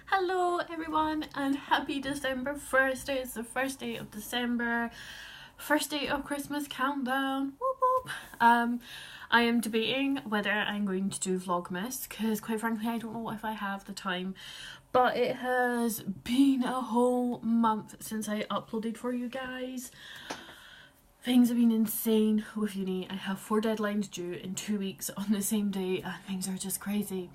Hello everyone and happy December 1st. It's the first day of December, first day of Christmas countdown. Whoop whoop. I am debating whether I'm going to do Vlogmas because quite frankly I don't know if I have the time, but it has been a whole month since I uploaded for you guys. Things have been insane with uni. I have 4 deadlines due in 2 weeks on the same day and things are just crazy.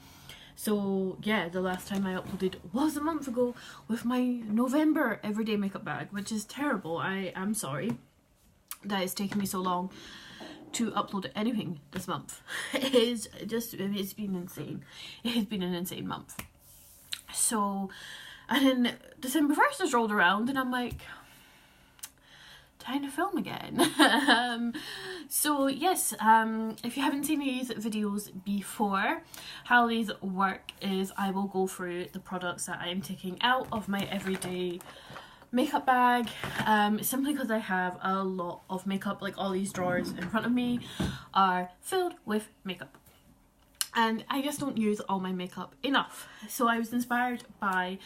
So yeah, the last time I uploaded was a month ago with my November everyday makeup bag, which is terrible. I am sorry that it's taken me so long to upload anything this month. It's been insane. It has been an insane month. So, and then December 1st has rolled around and I'm like, time to film again. So yes, if you haven't seen these videos before, how these work is I will go through the products that I am taking out of my everyday makeup bag, simply because I have a lot of makeup. Like all these drawers in front of me are filled with makeup and I just don't use all my makeup enough. So I was inspired by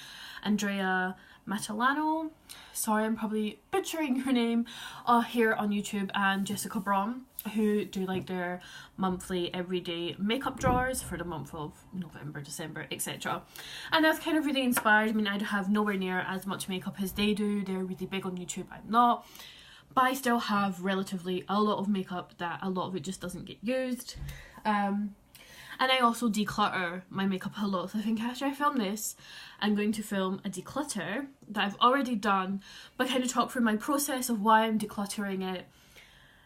Andrea Matalano, sorry I'm probably butchering her name, here on YouTube, and Jessica Braun, who do like their monthly everyday makeup drawers for the month of November, December, etc. And that's kind of really inspired. I mean, I have nowhere near as much makeup as they do. They're really big on YouTube, I'm not, but I still have relatively a lot of makeup that a lot of it just doesn't get used. And I also declutter my makeup a lot, so I think after I film this I'm going to film a declutter that I've already done, but kind of talk through my process of why I'm decluttering it,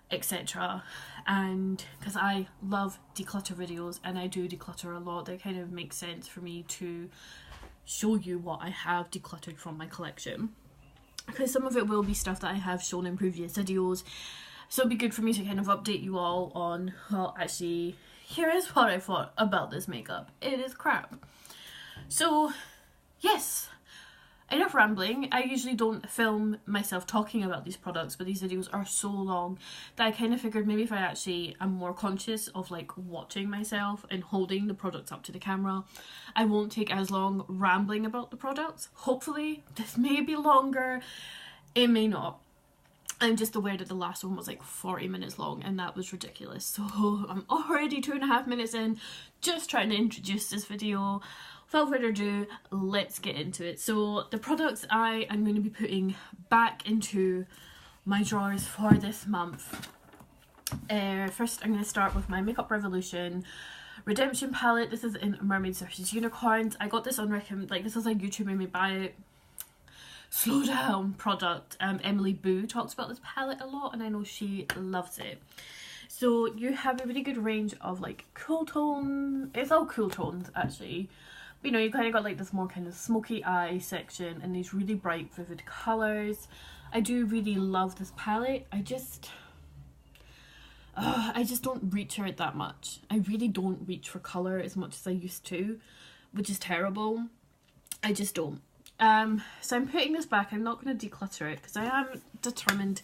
etc. And because I love declutter videos and I do declutter a lot, that kind of makes sense for me to show you what I have decluttered from my collection, because some of it will be stuff that I have shown in previous videos, so it'd be good for me to kind of update you all on, well, actually here is what I thought about this makeup. It is crap. So yes, enough rambling. I usually don't film myself talking about these products, but these videos are so long that I kind of figured maybe if I actually am more conscious of like watching myself and holding the products up to the camera, I won't take as long rambling about the products. Hopefully this may be longer, it may not. I'm just aware that the last one was like 40 minutes long and that was ridiculous. So I'm already 2.5 minutes in, just trying to introduce this video. Without further ado, let's get into it. So the products I am going to be putting back into my drawers for this month. First I'm going to start with my Makeup Revolution Redemption palette. This is in Mermaids vs Unicorns. I got this on recommend, like this was like YouTube made me buy it. Slow down product. Emily Boo talks about this palette a lot and I know she loves it. So you have a really good range of like cool tone, it's all cool tones actually, but you know, you kind of got like this more kind of smoky eye section and these really bright vivid colours. I do really love this palette. I just don't reach for it that much. I really don't reach for colour as much as I used to, which is terrible. I just don't. So I'm putting this back. I'm not going to declutter it because I am determined.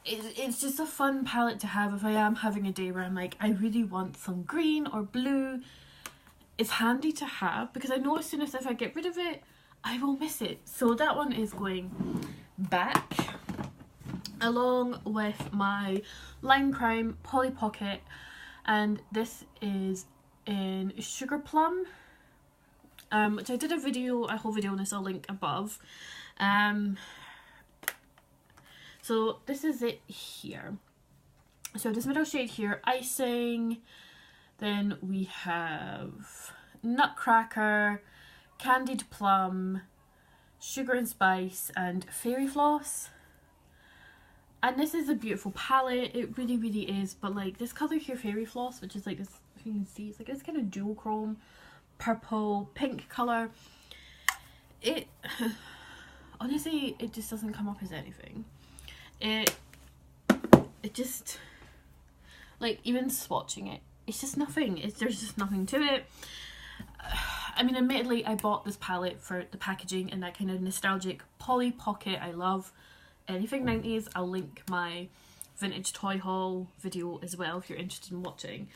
It's just a fun palette to have if I am having a day where I'm like, I really want some green or blue. It's handy to have because I know as soon as if I get rid of it, I will miss it. So that one is going back along with my Lime Crime Polly Pocket, and this is in Sugar Plum. Which I did a whole video on this, I'll link above. So this is it here. So this middle shade here, Icing. Then we have Nutcracker, Candied Plum, Sugar and Spice, and Fairy Floss. And this is a beautiful palette, it really, really is. But like this colour here, Fairy Floss, which is like this, if you can see, it's like this kind of dual chrome purple pink color. It honestly, it just doesn't come up as anything. It just, like, even swatching it, it's just nothing. There's just nothing to it. I mean, admittedly I bought this palette for the packaging and that kind of nostalgic Polly Pocket. I love anything 90s. I'll link my vintage toy haul video as well if you're interested in watching.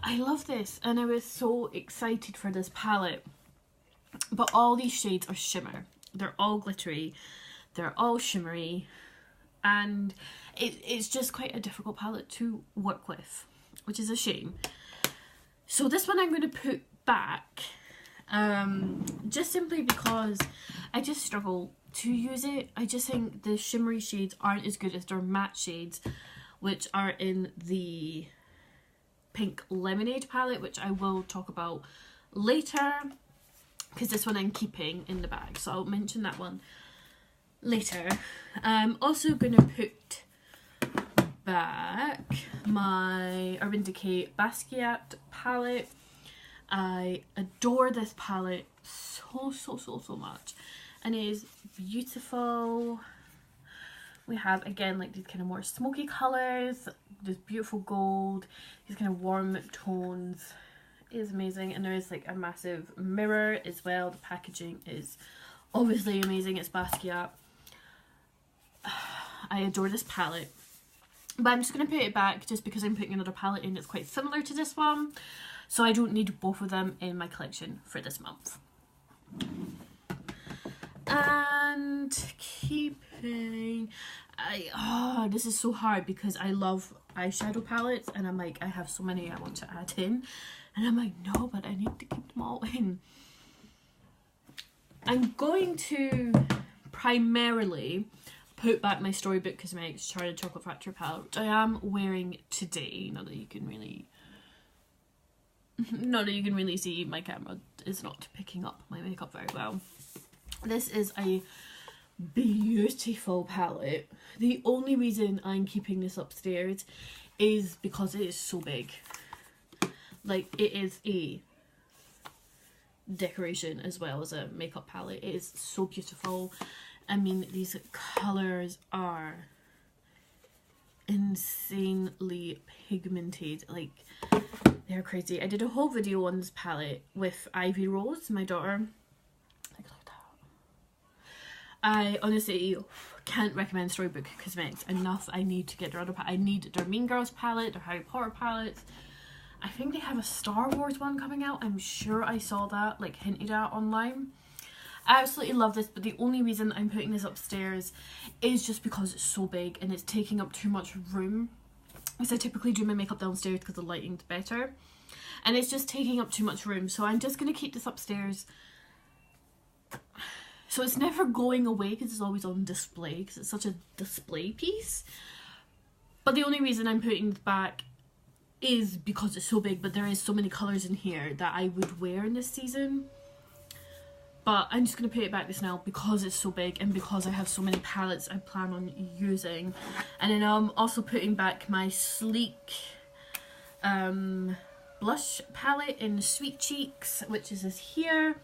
I love this and I was so excited for this palette. But all these shades are shimmer. They're all glittery. They're all shimmery. And it's just quite a difficult palette to work with, which is a shame. So this one I'm going to put back, just simply because I just struggle to use it. I just think the shimmery shades aren't as good as their matte shades, which are in the Pink Lemonade palette, which I will talk about later, because this one I'm keeping in the bag, so I'll mention that one later. I'm also going to put back my Urban Decay Basquiat palette. I adore this palette so much, and it is beautiful. We have, again, like these kind of more smoky colours, this beautiful gold, these kind of warm tones. It is amazing, and there is like a massive mirror as well. The packaging is obviously amazing. It's Basquiat. I adore this palette, but I'm just going to put it back just because I'm putting another palette in that's quite similar to this one, so I don't need both of them in my collection for this month. And keeping, this is so hard because I love eyeshadow palettes, and I'm like, I have so many I want to add in, and I'm like, no, but I need to keep them all in. I'm going to primarily put back my Storybook Cosmetics Charted Chocolate Factory palette, which I am wearing today. Now that you can really see, my camera is not picking up my makeup very well. This is a beautiful palette. The only reason I'm keeping this upstairs is because it is so big. Like, it is a decoration as well as a makeup palette. It is so beautiful. I mean, these colours are insanely pigmented. Like, they're crazy. I did a whole video on this palette with Ivy Rose, my daughter. Like, look at that. I honestly can't recommend Storybook Cosmetics enough. I need to get their other palette. I need their Mean Girls palette, their Harry Potter palettes. I think they have a Star Wars one coming out. I'm sure I saw that, like, hinted at online. I absolutely love this, but the only reason I'm putting this upstairs is just because it's so big and it's taking up too much room. Because I typically do my makeup downstairs because the lighting's better. And it's just taking up too much room. So I'm just going to keep this upstairs. So it's never going away because it's always on display, because it's such a display piece. But the only reason I'm putting it back is because it's so big, but there is so many colours in here that I would wear in this season. But I'm just going to put it back this now because it's so big and because I have so many palettes I plan on using. And then I'm also putting back my Sleek blush palette in Sweet Cheeks, which is this here.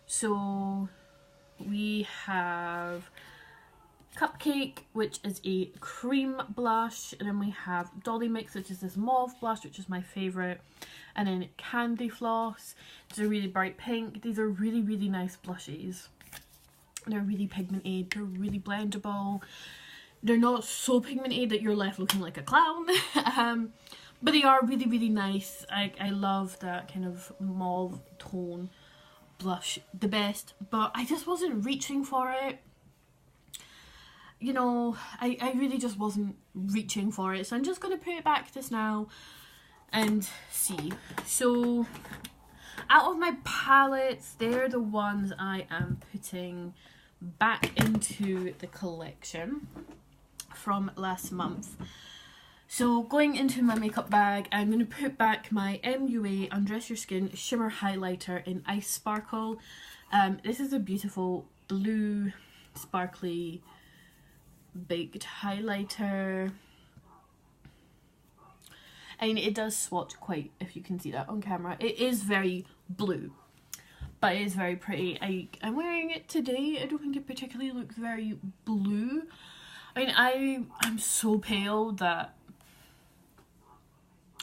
So we have Cupcake, which is a cream blush, and then we have Dolly Mix, which is this mauve blush, which is my favourite, and then Candy Floss. It's a really bright pink. These are really, really nice blushes. They're really pigmented, they're really blendable. They're not so pigmented that you're left looking like a clown, but they are really, really nice. I love that kind of mauve tone blush the best, but I just wasn't reaching for it. You know, I really just wasn't reaching for it, so I'm just going to put it back this now and see. So out of my palettes, they're the ones I am putting back into the collection from last month. So going into my makeup bag, I'm going to put back my MUA Undress Your Skin Shimmer Highlighter in Ice Sparkle. This is a beautiful blue sparkly baked highlighter. I mean, it does swatch quite, if you can see that on camera. It is very blue, but it is very pretty. I'm wearing it today. I don't think it particularly looks very blue. I mean, I'm so pale that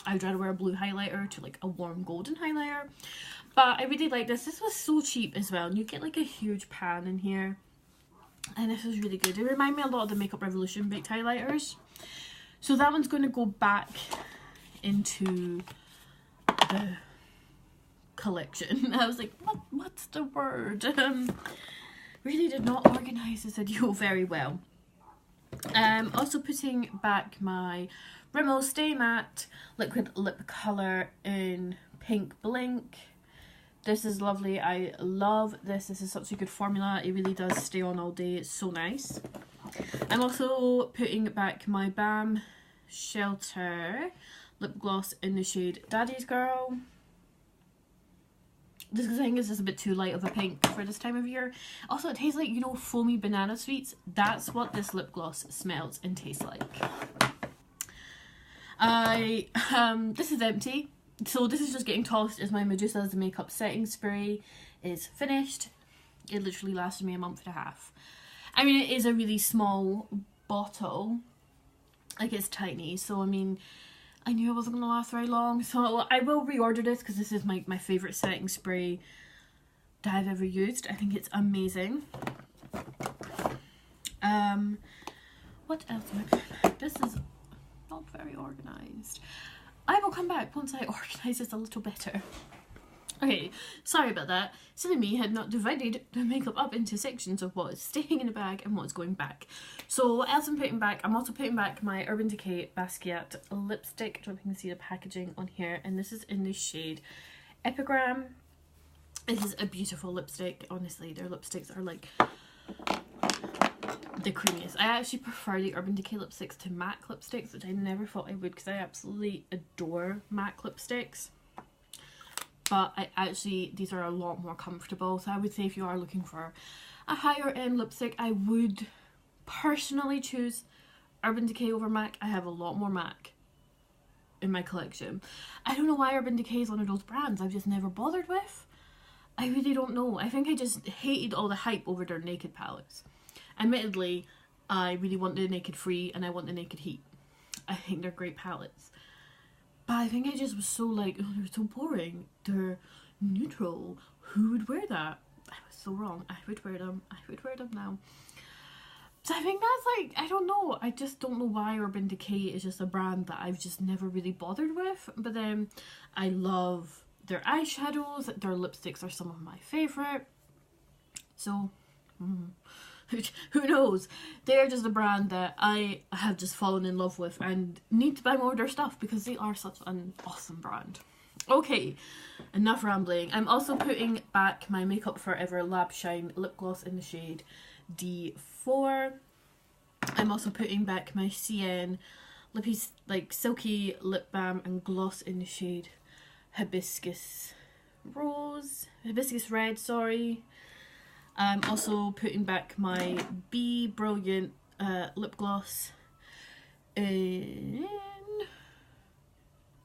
I'd rather wear a blue highlighter to like a warm golden highlighter. But I really like this. This was so cheap as well, and you get like a huge pan in here. And this is really good. They remind me a lot of the Makeup Revolution baked highlighters. So that one's going to go back into the collection. I was like, what's the word? Really did not organise this video very well. Also putting back my Rimmel Stay Matte liquid lip colour in Pink Blink. This is lovely. I love this. This is such a good formula. It really does stay on all day. It's so nice. I'm also putting back my Bam Shelter lip gloss in the shade Daddy's Girl. This thing is just a bit too light of a pink for this time of year. Also, it tastes like, you know, foamy banana sweets. That's what this lip gloss smells and tastes like. This is empty. So this is just getting tossed as my Medusa's makeup setting spray is finished. It literally lasted me a month and a half. I mean, it is a really small bottle. Like, it's tiny. So, I mean, I knew it wasn't going to last very long, so I will reorder this because this is my favourite setting spray that I've ever used. I think it's amazing. What else am I putting back? This is not very organised. I will come back once I organise this a little better. Okay, sorry about that. Silly me had not divided the makeup up into sections of what is staying in the bag and what's going back. So what else I'm putting back? I'm also putting back my Urban Decay Basquiat lipstick. I don't know if you can see the packaging on here. And this is in the shade Epigram. This is a beautiful lipstick. Honestly, their lipsticks are like the creamiest. I actually prefer the Urban Decay lipsticks to MAC lipsticks, which I never thought I would because I absolutely adore MAC lipsticks. But these are a lot more comfortable. So I would say if you are looking for a higher end lipstick, I would personally choose Urban Decay over MAC. I have a lot more MAC in my collection. I don't know why Urban Decay is one of those brands I've just never bothered with. I really don't know. I think I just hated all the hype over their Naked palettes. Admittedly, I really want the Naked Free and I want the Naked Heat. I think they're great palettes. But I think I just was so like, oh, they're so boring. They're neutral. Who would wear that? I was so wrong. I would wear them. I would wear them now. So I think that's like, I don't know. I just don't know why Urban Decay is just a brand that I've just never really bothered with. But then I love their eyeshadows. Their lipsticks are some of my favourite. So, who knows? They're just a brand that I have just fallen in love with and need to buy more of their stuff because they are such an awesome brand. Okay, enough rambling. I'm also putting back my Makeup Forever Lab Shine lip gloss in the shade D4. I'm also putting back my CN Lippy like silky lip balm and gloss in the shade Hibiscus Red, sorry. I'm also putting back my Be Brilliant lip gloss in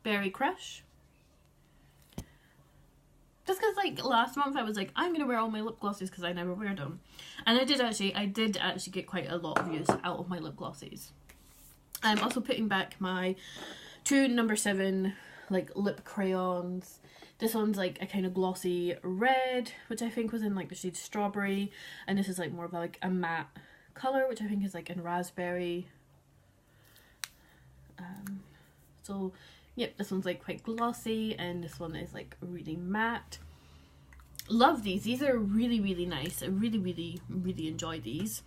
Berry Crush. Just because like last month I was like, I'm going to wear all my lip glosses because I never wear them. And I did actually get quite a lot of use out of my lip glosses. I'm also putting back my two No7 like lip crayons. This one's like a kind of glossy red, which I think was in like the shade Strawberry, and this is like more of like a matte colour, which I think is like in Raspberry. So yep, this one's like quite glossy, and this one is like really matte. Love these. These are really, really nice. I really enjoy these.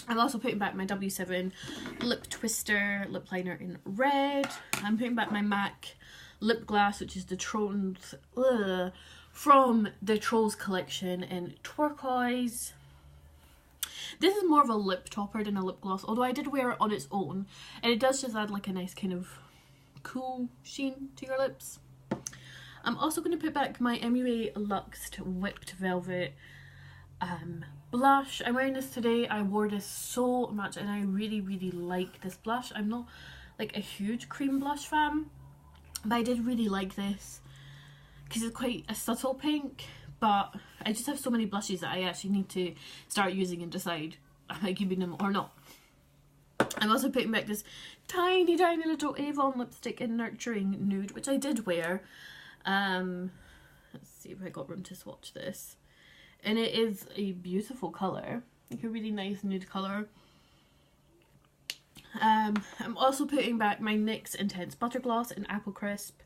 I'm also putting back my W7 Lip Twister lip liner in red. I'm putting back my MAC lip gloss, which is the Trolls from the Trolls collection in turquoise. This is more of a lip topper than a lip gloss, although I did wear it on its own, and it does just add like a nice kind of cool sheen to your lips. I'm also going to put back my MUA Luxed Whipped Velvet blush. I'm wearing this today. I wore this so much and I really like this blush. I'm not like a huge cream blush fan, but I did really like this because it's quite a subtle pink, but I just have so many blushes that I actually need to start using and decide am I keeping them or not. I'm also putting back this tiny little Avon lipstick in Nurturing Nude, which I did wear. Let's see if I got room to swatch this. And it is a beautiful colour, like a really nice nude colour. I'm also putting back my NYX Intense Butter Gloss in Apple Crisp.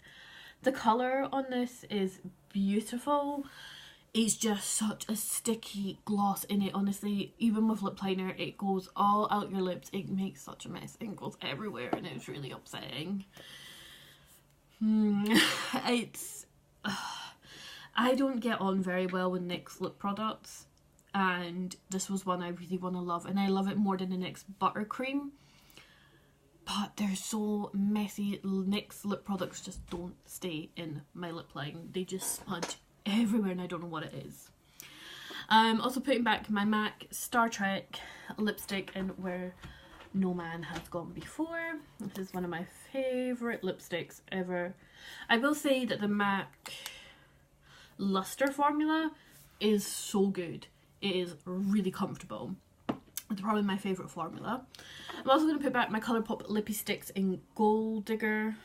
The colour on this is beautiful. It's just such a sticky gloss in it, honestly. Even with lip liner, it goes all out your lips. It makes such a mess and goes everywhere, and it's really upsetting. It's... I don't get on very well with NYX lip products, and this was one I really want to love, and I love it more than the NYX Buttercream. But they're so messy. NYX lip products just don't stay in my lip line. They just smudge everywhere, and I don't know what it is. I'm also putting back my MAC Star Trek lipstick in Where No Man Has Gone Before. This is one of my favourite lipsticks ever. I will say that the MAC Luster formula is so good. It is really comfortable. It's probably my favourite formula. I'm also going to put back my Colourpop Lippy Sticks in Gold Digger.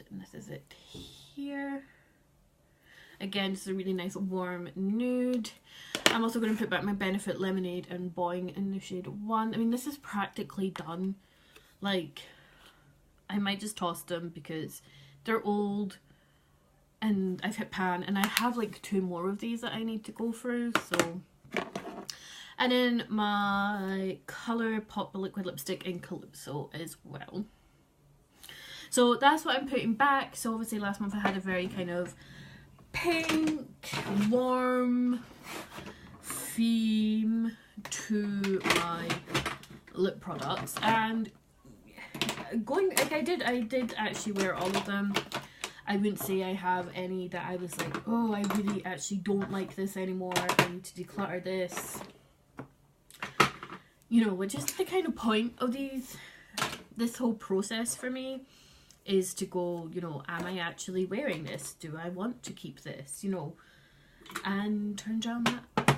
And this is it here. Again, this is a really nice warm nude. I'm also going to put back my Benefit Lemonade and Boing in the shade 1. I mean, this is practically done. Like, I might just toss them because they're old and I've hit pan, and I have like 2 more of these that I need to go through, so. And then my Colourpop liquid lipstick in Calypso as well. So that's what I'm putting back. So obviously last month I had a very kind of pink, warm theme to my lip products, and going like I did actually wear all of them. I wouldn't say I have any that I was like, oh, I really actually don't like this anymore, I need to declutter this. You know, which is the kind of point of this whole process for me, is to go, you know, am I actually wearing this? Do I want to keep this? You know, and turns out that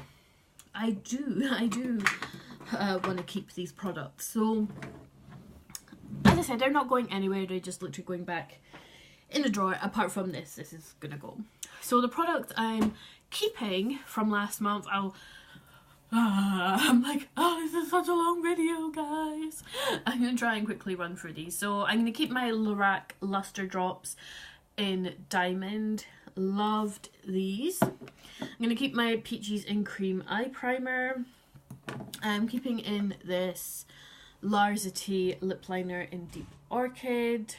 I do want to keep these products. So, as I said, they're not going anywhere. They're just literally going back in the drawer. Apart from this is gonna go. So the products I'm keeping from last month, I'm like, oh, this is such a long video, guys. I'm going to try and quickly run through these. So I'm going to keep my Lilac Luster Drops in Diamond. Loved these. I'm going to keep my Peaches in Cream Eye Primer. I'm keeping in this Larzity Lip Liner in Deep Orchid.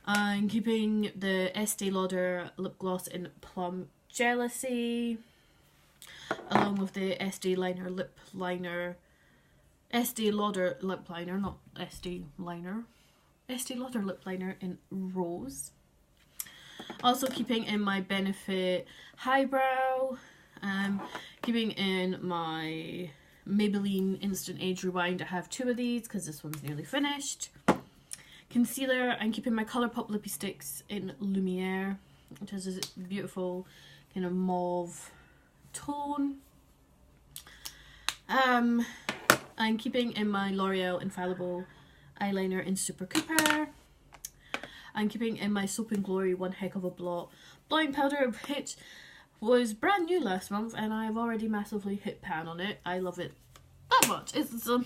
I'm keeping the Estee Lauder Lip Gloss in Plum Jealousy, along with the Estee Lauder Lip Liner, not Estee Liner, Estee Lauder Lip Liner in Rose. Also keeping in my Benefit Highbrow, keeping in my Mybeline Instant Age Rewind. I have 2 of these because this one's nearly finished. Concealer, I'm keeping my Colourpop Lippy Sticks in Lumiere, which is this beautiful kind of mauve tone. I'm keeping in my L'Oreal Infallible eyeliner in Super Cooper. I'm keeping in my Soap and Glory One Heck of a Blot blotting powder, which was brand new last month, and I've already massively hit pan on it. I love it that much. It's the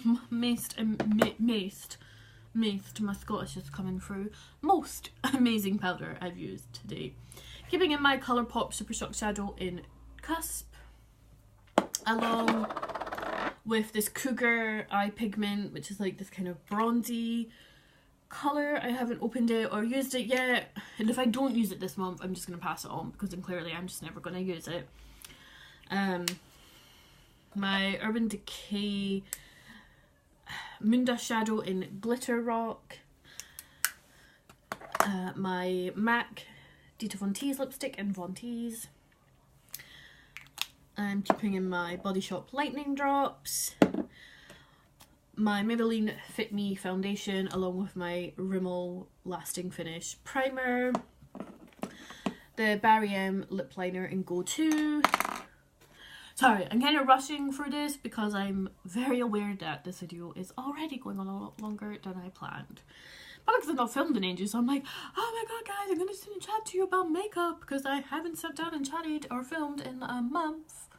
my Scottish is coming through. Most amazing powder I've used today. Keeping in my Colourpop Super Shock Shadow in Cusp, along with this Cougar Eye Pigment, which is like this kind of bronzy colour. I haven't opened it or used it yet, and if I don't use it this month, I'm just going to pass it on, because then clearly I'm just never going to use it. My Urban Decay MooonDust Shadow in Glitter Rock. My MAC Dita Von Teese lipstick in Von Teese. I'm keeping in my Body Shop Lightning Drops. My Mybeline Fit Me foundation, along with my Rimmel Lasting Finish primer. The Barry M lip liner in Go 2. Sorry, I'm kind of rushing through this because I'm very aware that this video is already going on a lot longer than I planned. But because I've not filmed in ages, so I'm like, oh my god guys, I'm going to sit and chat to you about makeup because I haven't sat down and chatted or filmed in a month.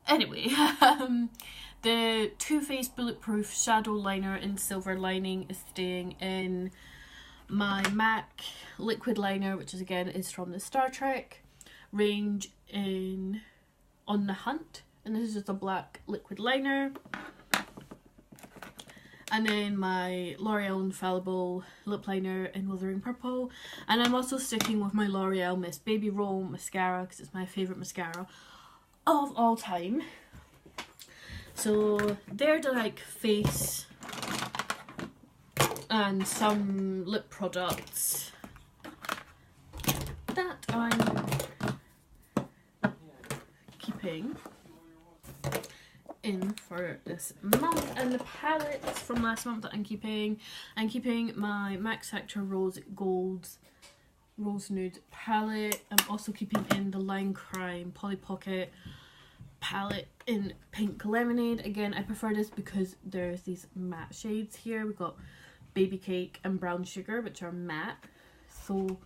Anyway, the Too Faced Bulletproof Shadow Liner in Silver Lining is staying in my MAC liquid liner, which is again is from the Star Trek range in On the Hunt, and this is just a black liquid liner. And then my L'Oreal Infallible lip liner in Wuthering Purple. And I'm also sticking with my L'Oreal Miss Baby Roll mascara because it's my favourite mascara of all time. So they're the like face and some lip products that I'm keeping in for this month, and the palettes from last month that I'm keeping my MAC Sector Rose Gold's Rose Nude palette. I'm also keeping in the Line Crime Polly Pocket palette in Pink Lemonade. Again, I prefer this because there's these matte shades here. We've got Baby Cake and Brown Sugar, which are matte, so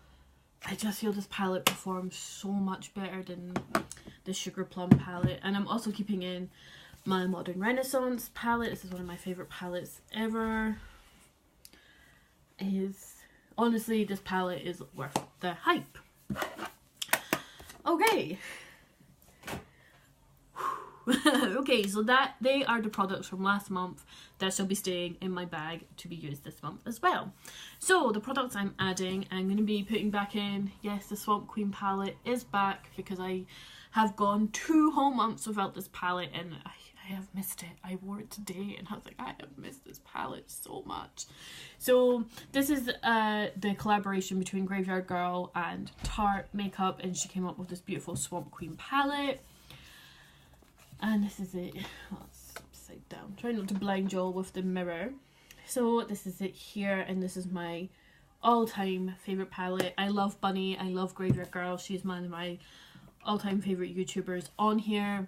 I just feel this palette performs so much better than the Sugar Plum palette. And I'm also keeping in my Modern Renaissance palette. This is one of my favourite palettes ever. Honestly, this palette is worth the hype. Okay. Okay, so they are the products from last month that shall be staying in my bag to be used this month as well. So the products I'm adding, I'm going to be putting back in, yes, the Swamp Queen palette is back because I have gone 2 whole months without this palette and I have missed it. I wore it today and I was like, I have missed this palette so much. So this is the collaboration between Graveyard Girl and Tarte makeup, and she came up with this beautiful Swamp Queen palette. And this is it. Oh, it's upside down. Try not to blind you all with the mirror. So this is it here, and this is my all-time favourite palette. I love Bunny. I love Graveyard Girl. She's one of my all-time favourite YouTubers on here.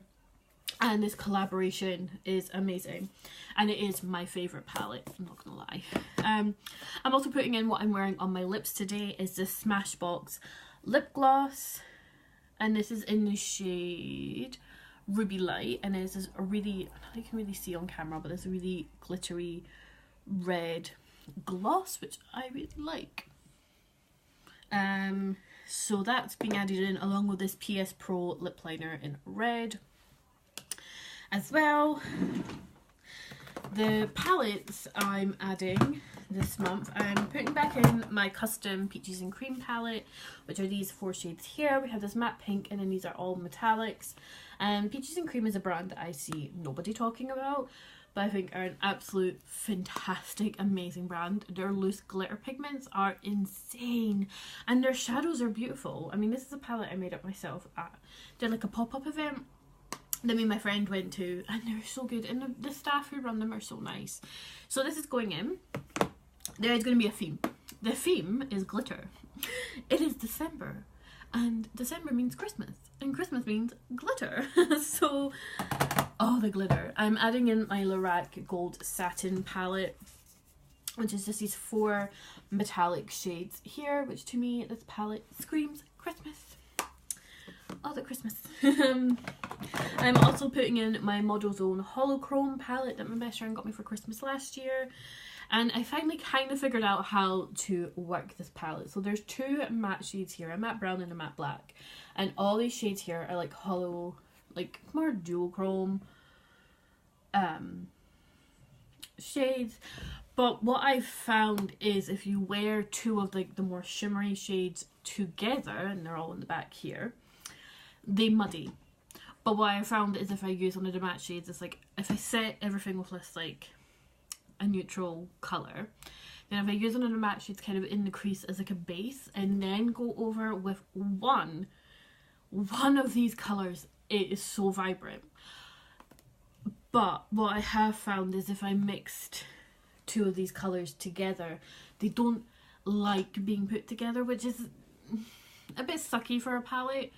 And this collaboration is amazing. And it is my favourite palette, I'm not gonna lie. I'm also putting in what I'm wearing on my lips today is this SmashBox lip gloss. And this is in the shade Ruby Light, and it's a really, I don't know if you can really see on camera, but it's a really glittery red gloss, which I really like. So that's being added in along with this PS Pro lip liner in red as well. The palettes I'm adding this month, I'm putting back in my custom Peaches and Cream palette, which are these 4 shades here. We have this matte pink, and then these are all metallics. And Peaches and Cream is a brand that I see nobody talking about, but I think are an absolute fantastic, amazing brand. Their loose glitter pigments are insane, and their shadows are beautiful. I mean, this is a palette I made up myself did like a pop-up event that me and my friend went to, and they're so good, and the staff who run them are so nice. So this is going in. There is going to be a theme. The theme is glitter. It is December, and December means Christmas, and Christmas means glitter. So, oh, the glitter. I'm adding in my Lilac Gold Satin palette, which is just these 4 metallic shades here, which to me, this palette screams Christmas. Oh, the Christmas. I'm also putting in my Model's Own Holochrome palette that my best friend got me for Christmas last year. And I finally kind of figured out how to work this palette. So there's 2 matte shades here, a matte brown and a matte black. And all these shades here are like hollow, like more duochrome shades. But what I've found is if you wear 2 of like the more shimmery shades together, and they're all in the back here, they muddy. But what I found is if I use one of the matte shades, it's like if I set everything with this like a neutral colour, then if I use one of the matte shades kind of in the crease as like a base, and then go over with one of these colours, it is so vibrant. But what I have found is if I mixed 2 of these colours together, they don't like being put together, which is a bit sucky for a palette.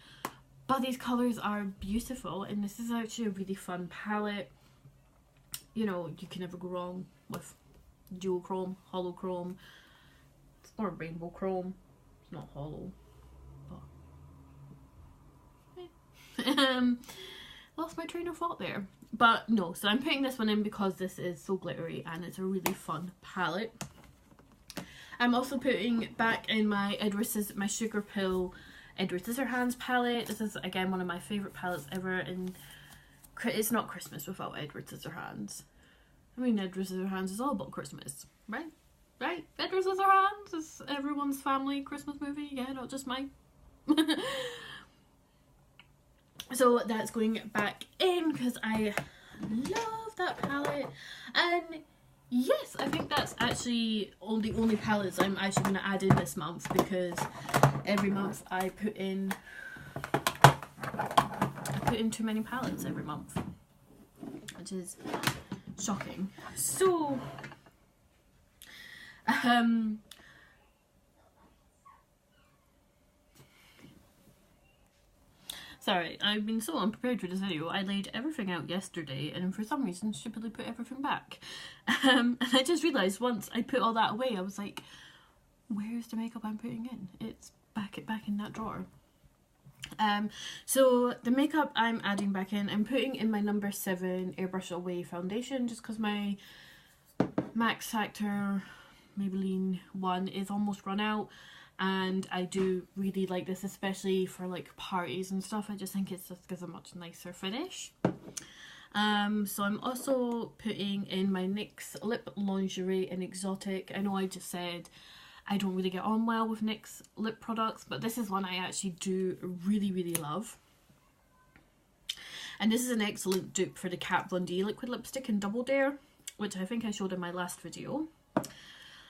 But these colours are beautiful, and this is actually a really fun palette. You know, you can never go wrong with duochrome, holochrome. It's more rainbow chrome. It's not hollow. But lost my train of thought there. But no, so I'm putting this one in because this is so glittery and it's a really fun palette. I'm also putting back in my my Sugar Pill Edward Scissorhands palette. This is again one of my favourite palettes ever, and it's not Christmas without Edward Scissorhands. I mean, Edward Scissorhands is all about Christmas, right? Right? Edward Scissorhands is everyone's family Christmas movie, yeah, not just mine. So that's going back in because I love that palette. And yes, I think that's actually the only palettes I'm actually going to add in this month, because every month I put in too many palettes every month, which is shocking. So sorry, I've been so unprepared for this video. I laid everything out yesterday and for some reason stupidly put everything back. And I just realised once I put all that away, I was like, where's the makeup I'm putting in? It's back in that drawer. So the makeup I'm adding back in, I'm putting in my No7 Airbrush Away foundation, just because my Max Factor Mybeline one is almost run out. And I do really like this, especially for like parties and stuff. I just think it just gives a much nicer finish. So I'm also putting in my NYX Lip Lingerie in Exotic. I know I just said I don't really get on well with NYX lip products, but this is one I actually do really love. And this is an excellent dupe for the Kat Von D liquid lipstick in Double Dare, which I think I showed in my last video.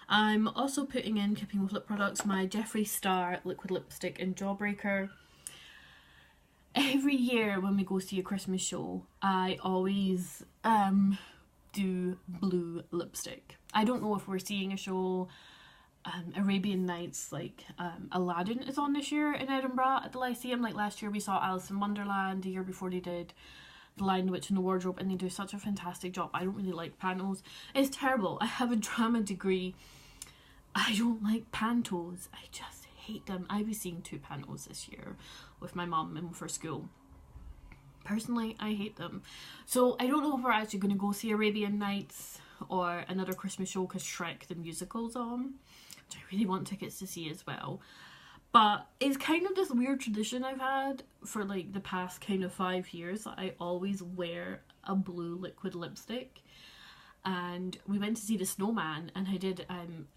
I'm also putting in, keeping with lip products, my Jeffree Star liquid lipstick in Jawbreaker. Every year when we go see a Christmas show, I always do blue lipstick. I don't know if we're seeing a show, Arabian Nights, like Aladdin is on this year in Edinburgh at the Lyceum. Like last year we saw Alice in Wonderland, the year before they did The Lion, the Witch and the Wardrobe, and they do such a fantastic job. I don't really like pantos. It's terrible. I have a drama degree. I don't like pantos. I just hate them. I was seeing 2 pantos this year with my mum and for school. Personally, I hate them. So I don't know if we're actually going to go see Arabian Nights or another Christmas show, because Shrek the Musical's on, which I really want tickets to see as well. But it's kind of this weird tradition I've had for like the past kind of 5 years that I always wear a blue liquid lipstick. And we went to see the snowman, and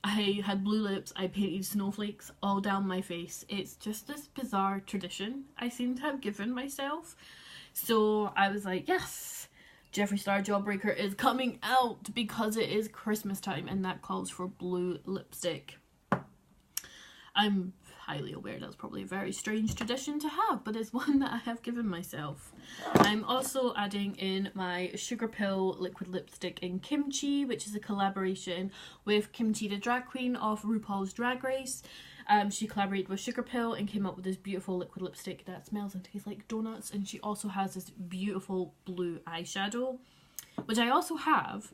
I had blue lips, I painted snowflakes all down my face. It's just this bizarre tradition I seem to have given myself. So I was like, yes, Jeffree Star Jawbreaker is coming out because it is Christmas time, and that calls for blue lipstick. I'm highly aware that's probably a very strange tradition to have, but it's one that I have given myself. I'm also adding in my Sugar Pill liquid lipstick in Kimchi, which is a collaboration with Kimchi, the drag queen of RuPaul's Drag Race. She collaborated with Sugar Pill and came up with this beautiful liquid lipstick that smells and tastes like donuts, and she also has this beautiful blue eyeshadow, which I also have.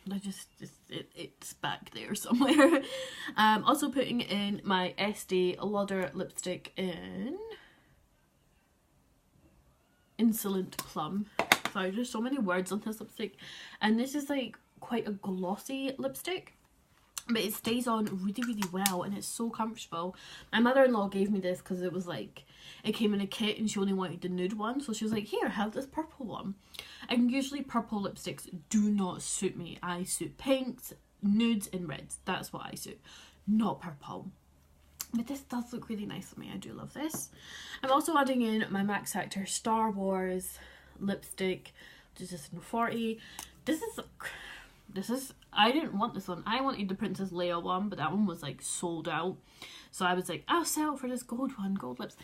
It's back there somewhere. Also putting in my Estee Lauder lipstick in Insolent Plum. Sorry, there's so many words on this lipstick. And this is like quite a glossy lipstick, but it stays on really well, and it's so comfortable. My mother-in-law gave me this because it was like, it came in a kit and she only wanted the nude one, so she was like, here, have this purple one. And usually purple lipsticks do not suit me. I suit pinks, nudes and reds. That's what I suit, not purple. But this does look really nice on me. I do love this. I'm also adding in my Max Factor Star Wars lipstick, which is just in 40. This is, I didn't want this one. I wanted the Princess Leia one, but that one was like sold out. So I was like, I'll sell for this gold one, gold lips.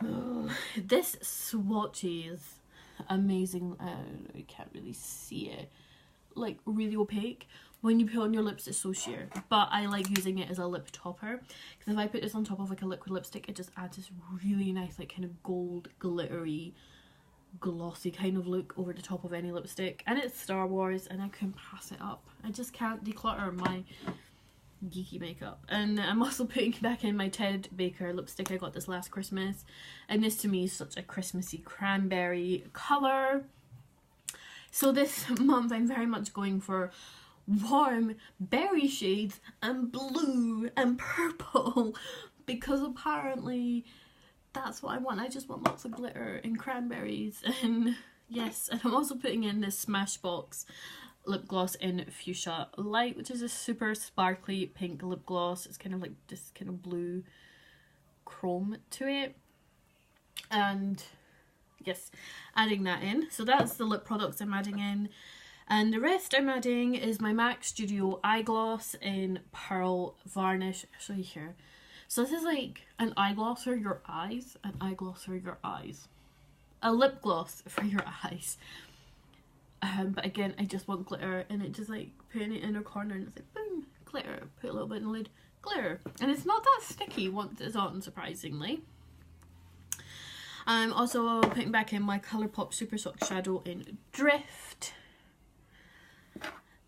Oh, this swatches amazing. I can't really see it. Like really opaque. When you put on your lips, it's so sheer. But I like using it as a lip topper, because if I put this on top of like a liquid lipstick, it just adds this really nice like kind of gold glittery glossy kind of look over the top of any lipstick. And it's Star Wars, and I couldn't pass it up. I just can't declutter my geeky makeup. And I'm also putting back in my Ted Baker lipstick. I got this last Christmas, and this to me is such a Christmassy cranberry colour. So this month I'm very much going for warm berry shades and blue and purple because apparently that's what I want. I just want lots of glitter and cranberries. And yes, and I'm also putting in this SmashBox lip gloss in Fuchsia Light, which is a super sparkly pink lip gloss. It's kind of like this kind of blue chrome to it. And yes, adding that in. So that's the lip products I'm adding in. And the rest I'm adding is my MAC Studio eye gloss in Pearl Varnish. Actually here. So this is like an eye gloss for your eyes, an eye gloss for your eyes. A lip gloss for your eyes. But again, I just want glitter, and it just like put in the inner corner and it's like boom, glitter. Put a little bit in the lid, glitter. And it's not that sticky once it's on, surprisingly. I'm also putting back in my Colourpop Super Soft Shadow in Drift.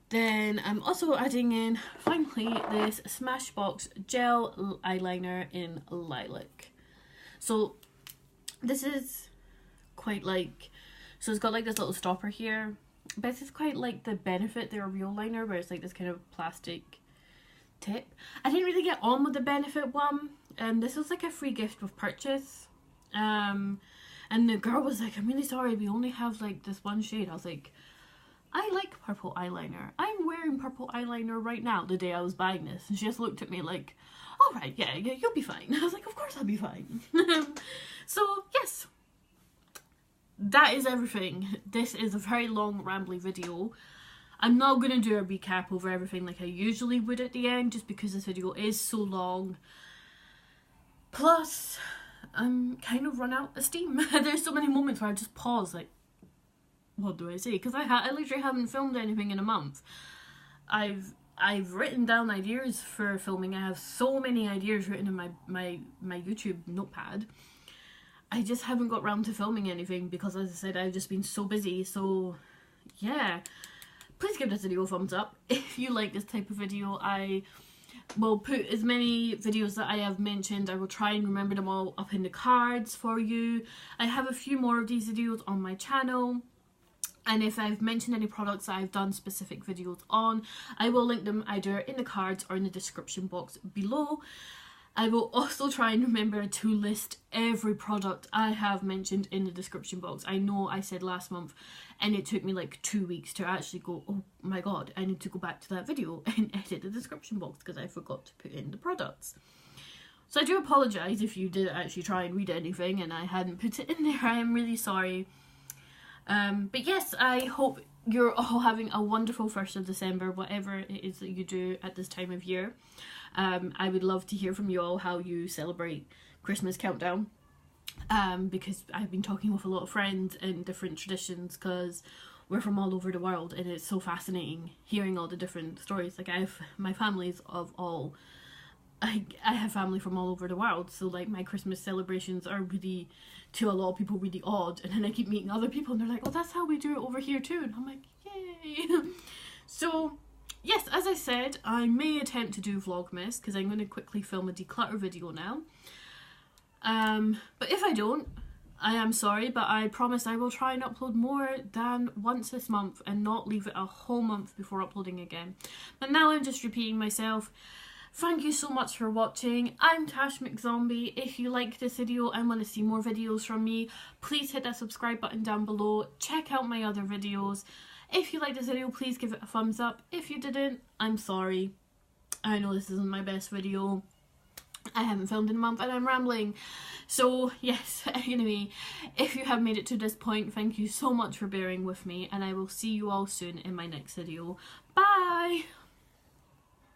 Then I'm also adding in, finally, this SmashBox gel eyeliner in Lilac. So this is quite like, so it's got like this little stopper here, but this is quite like the Benefit, their real liner, where it's like this kind of plastic tip. I didn't really get on with the Benefit one. This was like a free gift with purchase. And the girl was like, I'm really sorry, we only have like this one shade. I was like, I like purple eyeliner. I'm wearing purple eyeliner right now the day I was buying this. And she just looked at me like, alright, yeah, you'll be fine. I was like, of course I'll be fine. So, yes. That is everything. This is a very long, rambly video. I'm not going to do a recap over everything like I usually would at the end, just because this video is so long. Plus, I'm kind of run out of steam. There's so many moments where I just pause, like, what do I say? Because I literally haven't filmed anything in a month. I've written down ideas for filming. I have so many ideas written in my YouTube notepad. I just haven't got round to filming anything because, as I said, I've just been so busy. So yeah, please give this video a thumbs up if you like this type of video. I will put as many videos that I have mentioned, I will try and remember them all, up in the cards for you. I have a few more of these videos on my channel. And if I've mentioned any products that I've done specific videos on, I will link them either in the cards or in the description box below. I will also try and remember to list every product I have mentioned in the description box. I know I said last month and it took me like 2 weeks to actually go, oh my god, I need to go back to that video and edit the description box because I forgot to put in the products. So I do apologise if you did actually try and read anything and I hadn't put it in there. I am really sorry. But yes, I hope you're all having a wonderful 1st of December, whatever it is that you do at this time of year. I would love to hear from you all how you celebrate Christmas countdown, because I've been talking with a lot of friends in different traditions, because we're from all over the world and it's so fascinating hearing all the different stories. Like my family's of all, I have family from all over the world, so like my Christmas celebrations are really, to a lot of people, really odd, and then I keep meeting other people and they're like, oh, that's how we do it over here too, and I'm like, yay. So yes, as I said, I may attempt to do Vlogmas because I'm going to quickly film a declutter video now, but if I don't, I am sorry, but I promise I will try and upload more than once this month and not leave it a whole month before uploading again. But now I'm just repeating myself. Thank you so much for watching. I'm Tash McZombie. If you like this video and want to see more videos from me, please hit that subscribe button down below. Check out my other videos. If you like this video, please give it a thumbs up. If you didn't, I'm sorry. I know this isn't my best video. I haven't filmed in a month and I'm rambling. So yes, anyway, if you have made it to this point, thank you so much for bearing with me, and I will see you all soon in my next video. Bye!